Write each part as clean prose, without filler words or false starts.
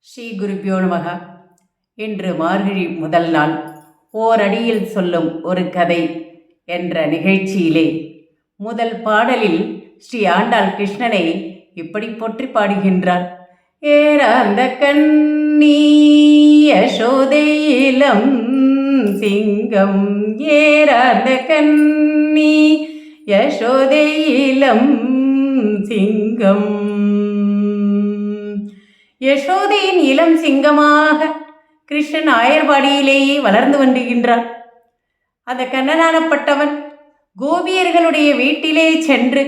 ஸ்ரீ குருபியோ நமக. இன்று மார்கழி முதல் நாள் ஓரடியில் சொல்லும் ஒரு கதை என்ற நிகழ்ச்சியிலே முதல் பாடலில் ஸ்ரீ ஆண்டாள் கிருஷ்ணனை இப்படி போற்றி பாடுகின்றார். ஏறாந்த கண்ணி யசோதையிலம் சிங்கம், ஏறாந்த கண்ணி யசோதையிலம் சிங்கம். யசோதையின் இளம் சிங்கமாக கிருஷ்ணன் ஆயர்பாடியிலேயே வளர்ந்து வந்துகின்றார். அந்த கண்ணனானப்பட்டவன் கோபியர்களுடைய வீட்டிலே சென்று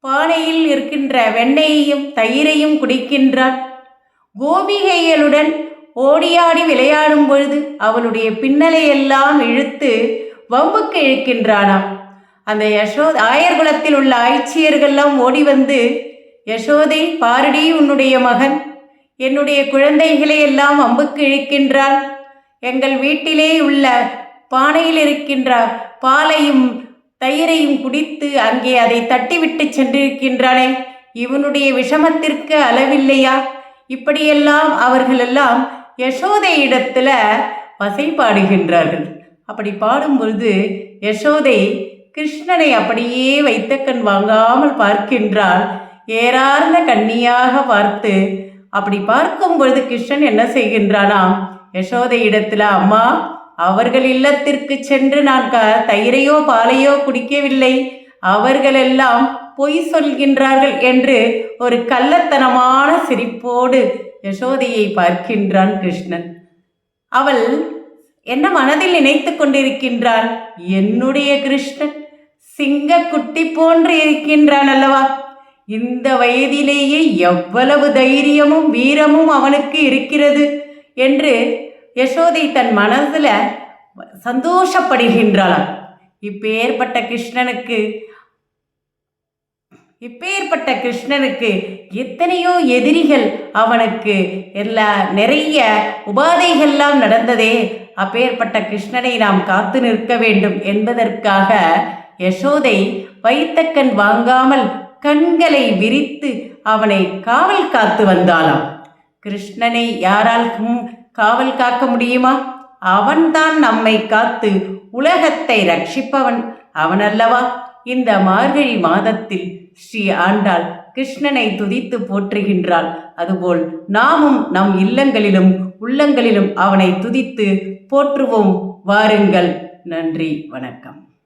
பானையில் இருக்கின்ற வெண்ணெயையும் தயிரையும் குடிக்கின்றான். கோபிகைகளுடன் ஓடியாடி விளையாடும் பொழுது அவளுடைய பின்னலையெல்லாம் இழுத்து வம்புக்கு இழுக்கின்றானாம். அந்த ஆயர்குலத்தில் உள்ள ஆய்ச்சியர்கள்லாம் ஓடி வந்து, யசோதை பாரடி, உன்னுடைய மகன் என்னுடைய குழந்தைகளை எல்லாம் வம்புக்கு இழுக்கின்றான். எங்கள் வீட்டிலே உள்ள பானையில் இருக்கின்ற பாலையும் தயிரையும் குடித்து அங்கே அதை தட்டிவிட்டு சென்றிருக்கின்றானே, இவனுடைய விஷமத்திற்கு அளவில்லையா? இப்படியெல்லாம் அவர்களெல்லாம் யசோதை இடத்துல வசைப்பாடுகின்றார்கள். அப்படி பாடும்பொழுது யசோதை கிருஷ்ணனை அப்படியே வைத்த கண் வாங்காமல் பார்க்கின்றாள். ஏறார்ந்த கண்ணியாக பார்த்து அப்படி பார்க்கும் பொழுது கிருஷ்ணன் என்ன செய்கின்றானாம், யசோதை இடத்துல, அம்மா, அவர்கள் இல்லத்திற்கு சென்று நான் தயிரையோ பாலையோ குடிக்கவில்லை, அவர்களெல்லாம் பொய் சொல்கின்றார்கள் என்று ஒரு கள்ளத்தனமான சிரிப்போடு யசோதையை பார்க்கின்றான் கிருஷ்ணன். அவள் என்ன மனதில் நினைத்து கொண்டிருக்கின்றாள், என்னுடைய கிருஷ்ணன் சிங்க குட்டி போன்று இருக்கின்றான் அல்லவா, இந்த வயதிலேயே எவ்வளவு தைரியமும் வீரமும் அவனுக்கு இருக்கிறது என்று யசோதை தன் மனதில் சந்தோஷப்படுகின்றாளாம். இப்பேற்பட்ட கிருஷ்ணனுக்கு எத்தனையோ எதிரிகள், அவனுக்கு நிறைய உபாதைகள்லாம் நடந்ததே. அப்பேற்பட்ட கிருஷ்ணனை நாம் காத்து நிற்க வேண்டும் என்பதற்காக யசோதை வைத்தக்கண் வாங்காமல் கண்களை விரித்து அவனை காவல் காத்து வந்தாளாம். கிருஷ்ணனை யாரால் காவல் காக்க முடியுமா? அவன்தான் நம்மை காத்து உலகத்தை ரட்சிப்பவன் அவனல்லவா. இந்த மார்கழி மாதத்தில் ஸ்ரீ ஆண்டாள் கிருஷ்ணனை துதித்து போற்றுகின்றாள். அதுபோல் நாமும் நம் இல்லங்களிலும் உள்ளங்களிலும் அவனை துதித்து போற்றுவோம். வாருங்கள். நன்றி, வணக்கம்.